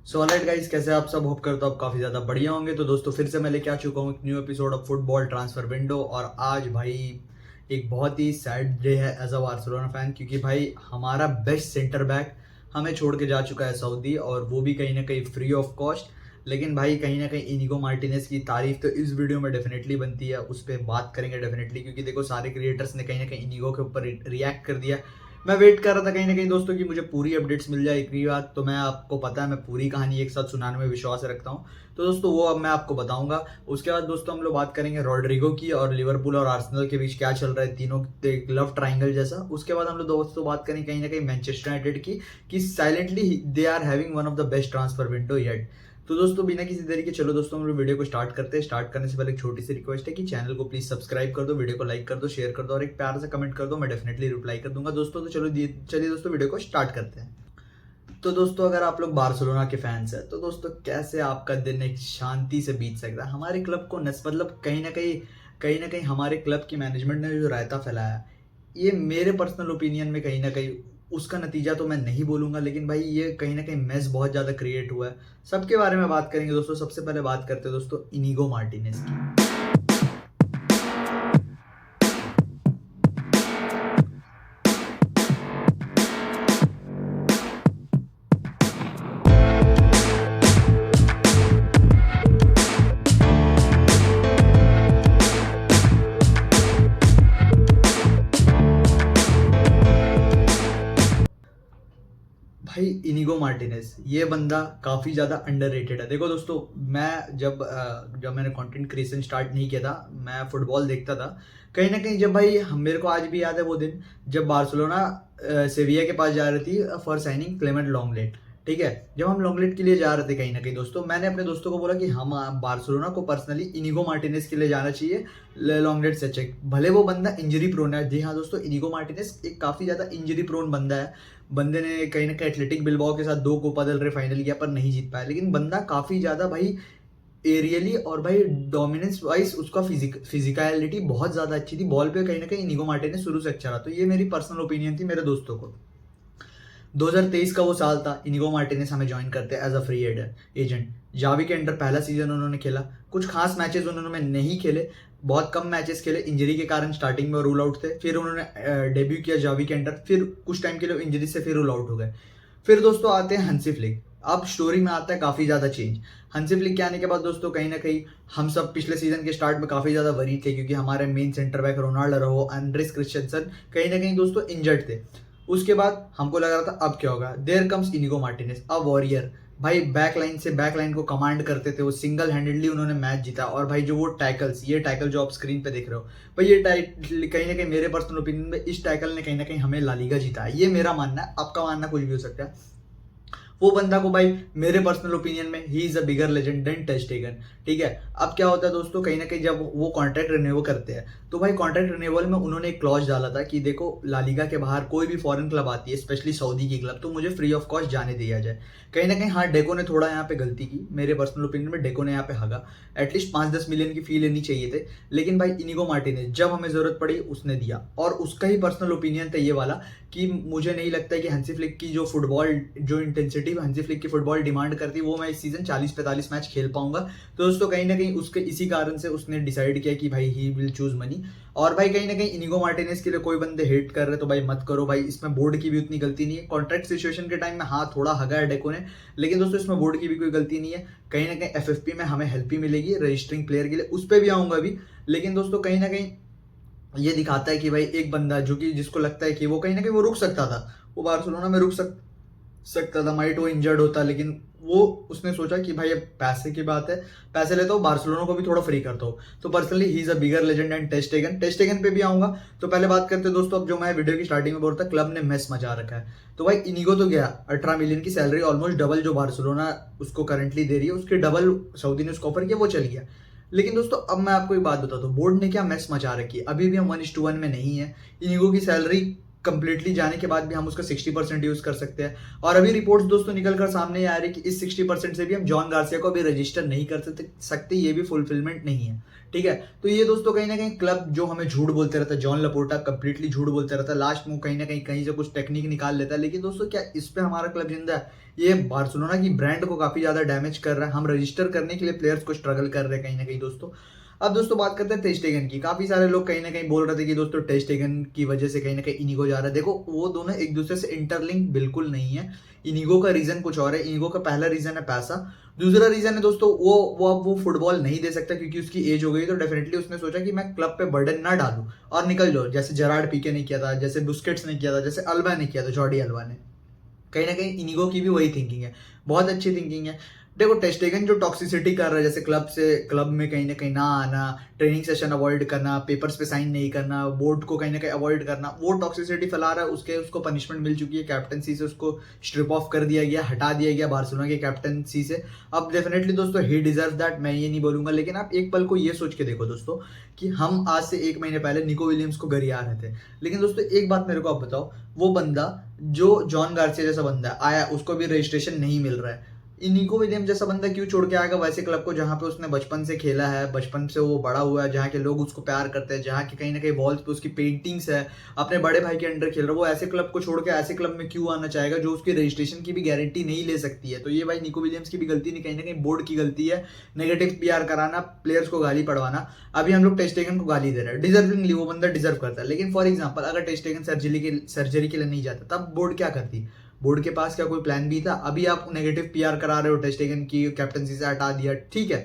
So alright guys, कैसे आप सब? होप करता हूँ आप काफ़ी ज़्यादा बढ़िया होंगे। तो दोस्तों फिर से मैं लेके आ चुका हूँ एक new episode of football transfer window. और आज भाई एक बहुत ही सैड डे है एज अ बार्सिलोना फैन, क्योंकि भाई हमारा बेस्ट सेंटर बैक हमें छोड़ के जा चुका है सऊदी, और वो भी कहीं ना कहीं फ्री ऑफ कॉस्ट। लेकिन भाई कहीं ना कहीं इनिगो मार्टिनेज की तारीफ तो इस वीडियो में डेफिनेटली बनती है, उस पर बात करेंगे डेफिनेटली, क्योंकि देखो सारे क्रिएटर्स ने कहीं ना कहीं इनिगो के ऊपर रिएक्ट कर दिया। मैं वेट कर रहा था कहीं ना कहीं दोस्तों कि मुझे पूरी अपडेट्स मिल जाए। एक ही बात तो मैं आपको पता है, मैं पूरी कहानी एक साथ सुनाने में विश्वास रखता हूँ। तो दोस्तों वो अब मैं आपको बताऊंगा। उसके बाद दोस्तों हम लोग बात करेंगे रॉड्रिगो की, और लिवरपूल और आर्सेनल के बीच क्या चल रहा है, तीनों लव ट्राइंगल जैसा। उसके बाद हम लोग दोस्तों बात करेंगे कहीं ना कहीं मैनचेस्टर यूनाइटेड की, कि silently they are having one of the best transfer window yet. तो दोस्तों बिना किसी देरी के चलो दोस्तों हम लोग वीडियो को स्टार्ट करते हैं। स्टार्ट करने से पहले एक छोटी सी रिक्वेस्ट है कि चैनल को प्लीज सब्सक्राइब कर दो, वीडियो को लाइक कर दो, शेयर कर दो, और एक प्यार से कमेंट कर दो। मैं डेफिनेटली रिप्लाई कर दूंगा दोस्तों। तो चलो चलिए दोस्तों वीडियो को स्टार्ट करते हैं। तो दोस्तों अगर आप लोग बार्सिलोना के फैंस हैं तो दोस्तों कैसे आपका दिन एक शांति से बीत सकता है। हमारे क्लब को मतलब कहीं ना कहीं हमारे क्लब की मैनेजमेंट ने जो रायता फैलाया, ये मेरे पर्सनल ओपिनियन में कहीं ना कहीं उसका नतीजा तो मैं नहीं बोलूंगा, लेकिन भाई ये कहीं ना कहीं मेस बहुत ज़्यादा क्रिएट हुआ है। सबके बारे में बात करेंगे दोस्तों। सबसे पहले बात करते हैं दोस्तों इनिगो मार्टिनेज की। भाई इनिगो मार्टिनेज ये बंदा काफ़ी ज़्यादा अंडररेटेड है। देखो दोस्तों, मैं जब मैंने कंटेंट क्रिएशन स्टार्ट नहीं किया था, मैं फुटबॉल देखता था कहीं ना कहीं। जब भाई मेरे को आज भी याद है वो दिन जब बार्सिलोना सेविया के पास जा रही थी फॉर साइनिंग क्लेमेंट लॉन्गलेट। ठीक है, जब हम लॉन्गलेट के लिए जा रहे थे कहीं ना कहीं दोस्तों, मैंने अपने दोस्तों को बोला कि हम बार्सिलोना को पर्सनली इनिगो मार्टिनेज के लिए जाना चाहिए लॉन्गलेट से चेक। भले वो बंदा इंजरी प्रोन है। जी हाँ दोस्तों, इनिगो मार्टिनेज एक काफ़ी ज़्यादा इंजरी प्रोन बंदा है। बंदे ने कहीं ना कहीं एथलेटिक बिलबाओ के साथ 2 कोपा देल रे फाइनल किया पर नहीं जीत पाया, लेकिन बंदा काफ़ी ज़्यादा भाई एरियली और भाई डोमिनेंस वाइज उसका फिजिकलिटी बहुत ज़्यादा अच्छी थी। बॉल पे कहीं ना कहीं इनिगो मार्टिनेज शुरू से अच्छा रहा। तो ये मेरी पर्सनल ओपिनियन थी मेरे दोस्तों को। 2023 का वो साल था, इनिगो मार्टिनेज हमें ज्वाइन करते हैं as a free agent. Xavi के अंडर पहला सीजन उन्होंने खेला। कुछ खास मैचेस उन्होंने नहीं खेले, बहुत कम मैचेस खेले, इंजरी के कारण स्टार्टिंग में रूल आउट थे। फिर उन्होंने डेब्यू किया जावी के अंडर, फिर कुछ टाइम के लिए इंजरी से फिर रूल आउट हो गए। फिर दोस्तों आते हैं हंसी फ्लिक। अब स्टोरी में आता है काफ़ी ज़्यादा चेंज। हंसी फ्लिक के आने के बाद दोस्तों कहीं ना कहीं हम सब पिछले सीजन के स्टार्ट में काफ़ी ज़्यादा वरीड थे, क्योंकि हमारे मेन सेंटर बैक रोनाल्डो रहो, एंड्रेस क्रिश्चियनसन कहीं ना कहीं दोस्तों इंजर्ड थे। उसके बाद हमको लग रहा था अब क्या होगा। There comes Inigo Martinez a warrior. भाई बैक लाइन को कमांड करते थे वो, सिंगल हैंडेडली उन्होंने मैच जीता। और भाई जो वो टैकल्स, ये टैकल जो आप स्क्रीन पे देख रहे हो भाई, ये कहीं ना कहीं मेरे पर्सनल ओपिनियन में इस टैकल ने कहीं ना कहीं हमें ला लीगा जीता है। ये मेरा मानना है, आपका मानना कुछ भी हो सकता है। वो बंदा को भाई मेरे पर्सनल ओपिनियन में he is a bigger legend than ter Stegen. ठीक है, अब क्या होता है दोस्तों, कहीं ना कहीं जब वो कॉन्ट्रैक्ट रिन्यूअल करते हैं तो भाई कॉन्ट्रैक्ट रिन्यूअल में उन्होंने एक क्लॉज डाला था कि देखो लालिगा के बाहर कोई भी फॉरेन क्लब आती है, स्पेशली सऊदी की क्लब, तो मुझे फ्री ऑफ कॉस्ट जाने दिया जाए। कहीं ना कहीं हाँ, डेको ने थोड़ा यहाँ पे गलती की। मेरे पर्सनल ओपिनियन में डेको ने यहाँ पे हगा। एटलीस्ट 5-10 मिलियन की फी लेनी चाहिए थे। लेकिन भाई इनिगो मार्टिनेज जब हमें जरूरत पड़ी उसने दिया। और उसका ही पर्सनल ओपिनियन था ये वाला कि मुझे नहीं लगता है कि हंसी फ्लिक की जो फुटबॉल जो इंटेंसिटी हंसी फ्लिक की फुटबॉल डिमांड करती है वो मैं इस सीजन 40-45 मैच खेल पाऊंगा। तो दोस्तों कहीं ना कहीं उसके इसी कारण से उसने डिसाइड किया कि भाई ही विल चूज मनी। और भाई कहीं ना कहीं इनिगो मार्टिनेज के लिए कोई बंदे हेट कर रहे तो भाई मत करो भाई, इसमें बोर्ड की भी उतनी गलती नहीं है। कॉन्ट्रैक्ट सिचुएशन के टाइम में हाँ थोड़ा हगा है डेको ने, लेकिन दोस्तों इसमें बोर्ड की भी कोई गलती नहीं है। कहीं ना कहीं एफएफपी में हमें हेल्प ही मिलेगी रजिस्टरिंग प्लेयर के लिए, उस पर भी आऊंगा अभी। लेकिन दोस्तों कहीं ना कहीं ये दिखाता है कि भाई एक बंदा जो कि जिसको लगता है कि वो कहीं ना कहीं वो रुक सकता था, वो बार्सिलोना में रुक सकता था, माइट वो इंजर्ड होता, लेकिन वो उसने सोचा कि भाई अब पैसे की बात है, पैसे लेता हूँ, बार्सिलोना को भी थोड़ा फ्री करता हूँ। तो personally he is a bigger legend and टेस्टेगन पे भी आऊंगा। तो पहले बात करते हैं दोस्तों, अब जो मैं वीडियो की स्टार्टिंग में बोल रहा था क्लब ने मेस मचा रखा है। तो भाई इनिगो तो गया, 18 मिलियन की सैलरी, ऑलमोस्ट डबल जो बार्सिलोना उसको करंटली दे रही है, उसके डबल सऊदी ने उसको ऑफर किया, वो चल गया। लेकिन दोस्तों अब मैं आपको एक बात बताता हूँ, बोर्ड ने क्या मेस मचा रखी है। अभी भी हम 1:1 में नहीं है। इनिगो की सैलरी कंप्लीटली जाने के बाद भी हम उसका 60% यूज कर सकते हैं। और अभी रिपोर्ट्स दोस्तों निकल कर सामने आ रही है कि इस 60% से भी हम जॉन गार्सिया को अभी रजिस्टर नहीं कर सकते, ये भी फुलफिलमेंट नहीं है। ठीक है, तो ये दोस्तों कहीं ना कहीं क्लब जो हमें झूठ बोलते रहता है, जॉन लपोर्टा कंप्लीटली झूठ बोलते रहता है, लास्ट में कहीं ना कहीं से कुछ टेक्निक निकाल लेता है। लेकिन दोस्तों क्या इस पे हमारा क्लब जिंदा है? ये बार्सिलोना की ब्रांड को काफी ज्यादा डैमेज कर रहा है। हम रजिस्टर करने के लिए प्लेयर्स को स्ट्रगल कर रहे हैं कहीं ना कहीं दोस्तों। अब दोस्तों बात करते हैं टेर स्टेगन की। काफी सारे लोग कहीं ना कहीं बोल रहे थे कि दोस्तों टेर स्टेगन की वजह से कहीं ना कहीं इनिगो जा रहा है। देखो वो दोनों एक दूसरे से इंटरलिंक बिल्कुल नहीं है। इनिगो का रीजन कुछ और है। इनिगो का पहला रीजन है पैसा, दूसरा रीजन है दोस्तों वो फुटबॉल नहीं दे सकता क्योंकि उसकी एज हो गई। तो डेफिनेटली उसने सोचा कि मैं क्लब पे बर्डन ना डालूं और निकल जाओ, जैसे जेरार्ड पीके ने किया था, जैसे बुस्केट्स ने किया था, जैसे अल्बा ने किया था, जॉर्डी अल्बा ने। कहीं ना कहीं इनिगो की भी वही थिंकिंग है, बहुत अच्छी थिंकिंग है। देखो टेर स्टेगन जो टॉक्सिसिटी कर रहा है, जैसे क्लब में कहीं ना आना, ट्रेनिंग सेशन अवॉइड करना, पेपर्स पे साइन नहीं करना, बोर्ड को कहीं ना कहीं अवॉइड करना, वो टॉक्सिसिटी फैला रहा है। उसको पनिशमेंट मिल चुकी है, कैप्टनसी से उसको स्ट्रिप ऑफ कर दिया गया, हटा दिया गया बार्सिलोना की कैप्टनसी से। अब डेफिनेटली दोस्तों ही डिजर्व दैट, मैं ये नहीं बोलूंगा। लेकिन आप एक पल को ये सोच के देखो दोस्तों कि हम आज से 1 महीने पहले निको विलियम्स को गरिया रहे थे। लेकिन दोस्तों एक बात मेरे को आप बताओ, वो बंदा जो जॉन गार्सिया जैसा बंदा आया, उसको भी रजिस्ट्रेशन नहीं मिल रहा है। निको विलियम्स जैसा बंदा क्यों छोड़ के आएगा वैसे क्लब को जहां पे उसने बचपन से खेला है, बचपन से वो बड़ा हुआ है, जहाँ के लोग उसको प्यार करते हैं, जहाँ के कहीं ना कहीं वॉल्स पे उसकी पेंटिंग्स है, अपने बड़े भाई के अंडर खेल रहा है। वो ऐसे क्लब को छोड़ के ऐसे क्लब में क्यों आना चाहेगा जो उसकी रजिस्ट्रेशन की भी गारंटी नहीं ले सकती है? तो ये भाई निको विलियम्स की भी गलती नहीं, कहीं ना कहीं बोर्ड की गलती है। नेगेटिव पीआर कराना, प्लेयर्स को गाली पड़वाना। अभी हम लोग टेर स्टेगन को गाली दे रहे हैं, डिजर्विंगली, वो बंदा डिजर्व करता है। लेकिन फॉर एग्जाम्पल अगर टेर स्टेगन सर्जरी के लिए नहीं जाता तब बोर्ड क्या करती? बोर्ड के पास क्या कोई प्लान भी था? अभी आप नेगेटिव पीआर करा रहे हो, टेर स्टेगन की कैप्टनसी से हटा दिया, ठीक है,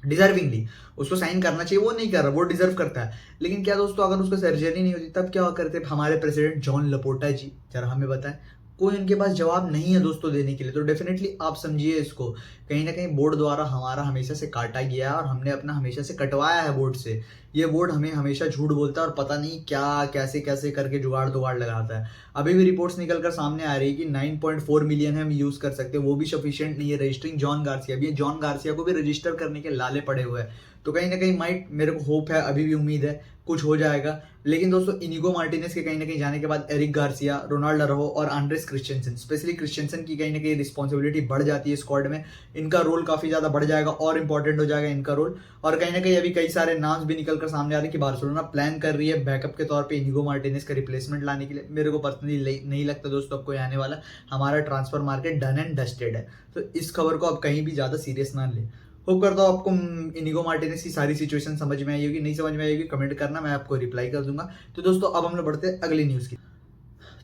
डिजर्विंगली उसको साइन करना चाहिए, वो नहीं कर रहा, वो डिजर्व करता है। लेकिन क्या दोस्तों अगर उसको सर्जरी नहीं होती तब क्या करते हमारे प्रेसिडेंट जॉन लपोर्टा जी? जरा हमें बताएं। कोई उनके पास जवाब नहीं है दोस्तों देने के लिए। तो डेफिनेटली आप समझिए इसको, कहीं ना कहीं बोर्ड द्वारा हमारा हमेशा से काटा गया है और हमने अपना हमेशा से कटवाया है बोर्ड से। ये बोर्ड हमें हमेशा झूठ बोलता है और पता नहीं क्या कैसे कैसे करके जुगाड़ लगाता है। अभी भी रिपोर्ट्स निकल कर सामने आ रही है कि 9.4 मिलियन हम यूज कर सकते हैं, वो भी सफिशिएंट नहीं है रजिस्टरिंग जॉन गार्सिया। भी जॉन गार्सिया को भी रजिस्टर करने के लाले पड़े हुए हैं। तो कहीं ना कहीं माइट मेरे को होप है, अभी भी उम्मीद है कुछ हो जाएगा। लेकिन दोस्तों इनिगो मार्टिनेज के कहीं ना कहीं जाने के बाद एरिक गार्सिया, रोनाल्ड अराउहो और आंड्रेस क्रिश्चियनसन, स्पेशली क्रिश्चियनसन की कहीं ना कहीं रिस्पॉन्सिबिलिटी बढ़ जाती है स्क्वाड में। इनका रोल काफी ज्यादा बढ़ जाएगा और इंपॉर्टेंट हो जाएगा इनका रोल। और कहीं ना कहीं अभी कई सारे नाम भी निकल कर सामने आ रहे हैं कि बार्सिलोना प्लान कर रही है बैकअप के तौर पे इनिगो मार्टिनेज का रिप्लेसमेंट लाने के लिए। मेरे को पर्सनली नहीं लगता दोस्तों अब कोई आने वाला। हमारा transfer market done and dusted है। तो इस खबर को आप कहीं भी ज्यादा सीरियस ना ले। होप करता हूँ आपको इनिगो मार्टिनेज की सारी सिचुएशन समझ में आई होगी। नहीं समझ में आई होगी कमेंट करना, मैं आपको रिप्लाई कर दूंगा। तो दोस्तों अब हम लोग बढ़ते हैं अगली न्यूज़ की।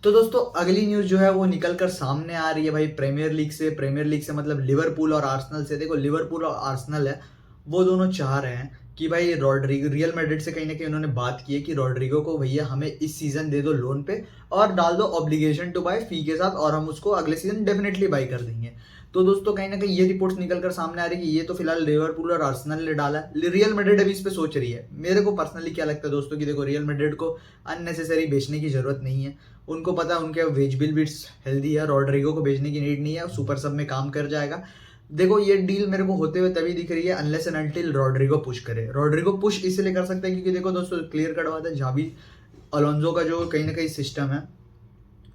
तो दोस्तों अगली न्यूज़ जो है वो निकल कर सामने आ रही है भाई प्रीमियर लीग से मतलब लिवरपूल और आर्सेनल से। देखो लिवरपूल और आर्सेनल है, वो दोनों चाह रहे हैं कि भाई रॉड्रिगो, रियल मैड्रिड से कहीं ना कहीं उन्होंने बात की है कि रॉड्रिगो को भैया हमें इस सीजन दे दो लोन पे और डाल दो ऑब्लिगेशन टू बाय फी के साथ, और हम उसको अगले सीजन डेफिनेटली बाय कर देंगे। तो दोस्तों कहीं ना कहीं ये रिपोर्ट्स निकल कर सामने आ रही है कि ये तो फिलहाल लिवरपूल और आर्सेनल ने डाला है, रियल मैड्रिड अभी इस पे सोच रही है। मेरे को पर्सनली क्या लगता है दोस्तों कि देखो रियल मैड्रिड को अननेसेसरी बेचने की जरूरत नहीं है। उनको पता है उनके वेज बिल भी हेल्दी है, रॉड्रिगो को बेचने की नीड नहीं है, सुपर सब में काम कर जाएगा। देखो ये डील मेरे को होते हुए तभी दिख रही है unless and until Rodrigo push करे। रॉड्रिगो पुश इसलिए कर सकता है क्योंकि देखो दोस्तों क्लियर कट बात है, जावी अलोंजो का जो कहीं ना कहीं सिस्टम है,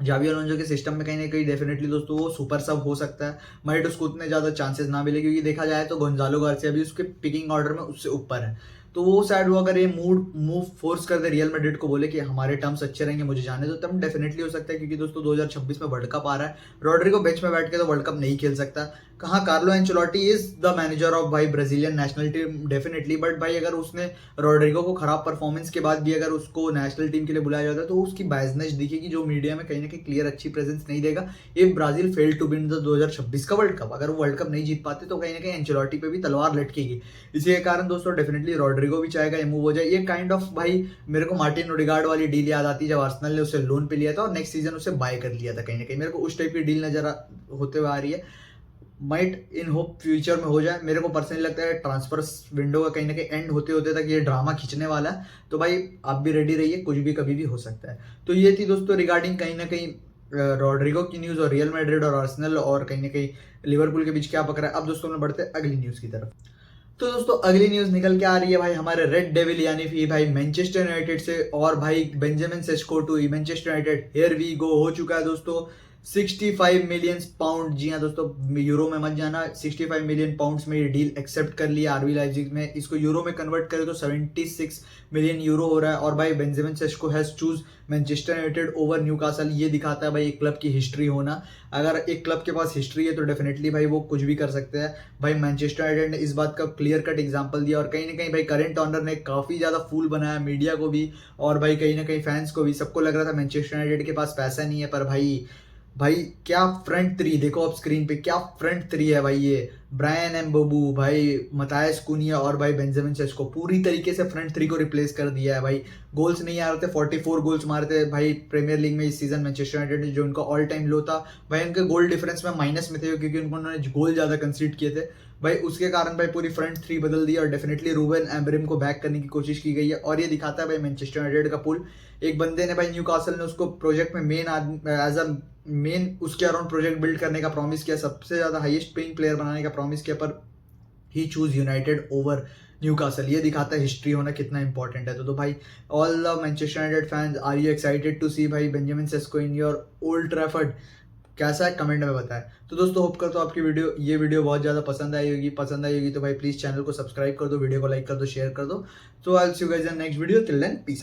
जावी अलोंसो के सिस्टम में कहीं ना कहीं डेफिनेटली दोस्तों वो सुपर सब हो सकता है। बट उसको उतने ज़्यादा चांसेस ना मिले क्योंकि देखा जाए तो गोंजालो गार्सिया भी उसके पिकिंग ऑर्डर में उससे ऊपर है। तो वो शायद वो अगर ये मूव फोर्स कर दे रियल मैड्रिड को, बोले कि हमारे टर्म्स अच्छे रहेंगे मुझे जाने दो, तब डेफिनेटली हो सकता है। क्योंकि दोस्तों 2026 में वर्ल्ड कप आ रहा है, रॉड्रिगो बेंच में बैठ के तो वर्ल्ड कप नहीं खेल सकता। कहाँ Carlo Ancelotti is the manager of भाई Brazilian national team definitely, but भाई अगर उसने रॉड्रिगो को खराब परफॉर्मेंस के बाद भी अगर उसको नेशनल टीम के लिए बुलाया जाता है तो उसकी बायसनेस दिखेगी जो मीडिया में कहीं ना कहीं क्लियर अच्छी प्रेजेंस नहीं देगा। ये Brazil fail to win the 2026 का वर्ल्ड कप, अगर वो वर्ल्ड कप नहीं जीत पाते तो कहीं ना कहीं एंचेलोटी पे भी तलवार लटकेगी। इसी के कारण दोस्तों डेफिनेटली रॉड्रिगो भी चाहेगा ये मूव हो जाए। ये काइंड ऑफ भाई मेरे को मार्टिन ओडेगार्ड वाली डील याद आती है जब आर्सेनल ने उसे लोन पे लिया था और नेक्स्ट सीजन उसे बाय कर लिया था। कहीं ना कहीं मेरे को उस टाइप की डील नजर होते हुए आ रही है। माइट इन होप फ्यूचर में हो जाए। मेरे को पर्सनली लगता है ट्रांसफर विंडो का कहीं ना कहीं एंड होते होते तक ये ड्रामा खींचने वाला है। तो भाई आप भी रेडी रहिए, कुछ भी कभी भी हो सकता है। तो ये थी दोस्तों रिगार्डिंग कहीं ना कहीं रॉड्रिगो की न्यूज़ और रियल मैड्रिड और आर्सेनल और कहीं ना कहीं लिवरपूल के बीच क्या पकड़ा है। अब दोस्तों में बढ़ते हैं अगली न्यूज़ की तरफ। तो दोस्तों अगली न्यूज निकल के आ रही है भाई हमारे रेड डेविल यानी कि भाई मैनचेस्टर यूनाइटेड से, और भाई Benjamin Sesko to Manchester United, here we go हो चुका है दोस्तों 65 मिलियन पाउंड। जी हाँ दोस्तों, यूरो में मत जाना, 65 मिलियन पाउंड्स में ये डील एक्सेप्ट कर लिया आरबी लाइप्जिग में। इसको यूरो में कन्वर्ट करें तो 76 मिलियन यूरो हो रहा है। और भाई Benjamin Sesko has choose Manchester United over Newcastle. ये दिखाता है भाई एक क्लब की हिस्ट्री होना। अगर एक क्लब के पास हिस्ट्री है तो डेफिनेटली भाई वो कुछ भी कर सकते हैं। भाई मैनचेस्टर यूनाइटेड ने इस बात का क्लियर कट एग्जांपल दिया, और कहीं ना कहीं भाई करेंट ऑनर ने काफी ज्यादा फूल बनाया मीडिया को भी, और भाई कहीं ना कहीं फैंस को भी। सबको लग रहा था मैनचेस्टर यूनाइटेड के पास पैसा नहीं है, पर भाई क्या फ्रंट थ्री देखो आप स्क्रीन पे, क्या फ्रंट थ्री है भाई। ये ब्रायन एम्बोबू, भाई मतायस कुनिया और भाई बेंजामिन सेस्को पूरी तरीके से फ्रंट थ्री को रिप्लेस कर दिया है भाई। गोल्स नहीं आ रहे थे, 44 गोल्स मारते थे भाई प्रीमियर लीग में इस सीजन मैनचेस्टर यूनाइटेड, जो उनका ऑल टाइम लो था भाई। उनके गोल डिफरेंस में माइनस में थे क्योंकि उन्होंने गोल ज्यादा कंसीड किए थे भाई। उसके कारण भाई पूरी फ्रंट थ्री बदल दी, और डेफिनेटली रूबेन एमब्रेम को बैक करने की कोशिश की गई है। और ये दिखाता है भाई मैनचेस्टर यूनाइटेड का पुल। एक बंदे ने भाई न्यूकासल ने उसको प्रोजेक्ट में एज अ मेन उसके अराउंड प्रोजेक्ट बिल्ड करने का प्रॉमिस किया, सबसे ज्यादा हाईएस्ट पेइंग प्लेयर बनाने का प्रॉमिस किया, पर ही चूज यूनाइटेड ओवर न्यूकासल। ये दिखाता है हिस्ट्री होना कितना इंपॉर्टेंट है। तो भाई all the Manchester United fans, are you excited to see भाई Benjamin Sesko in your Old Trafford? कैसा है कमेंट में बताएं। तो दोस्तों होप करता हूँ आपकी ये वीडियो बहुत ज़्यादा पसंद आई होगी तो भाई प्लीज़ चैनल को सब्सक्राइब कर दो, वीडियो को लाइक कर दो, शेयर कर दो। तो I will see you guys in next video, till then peace out.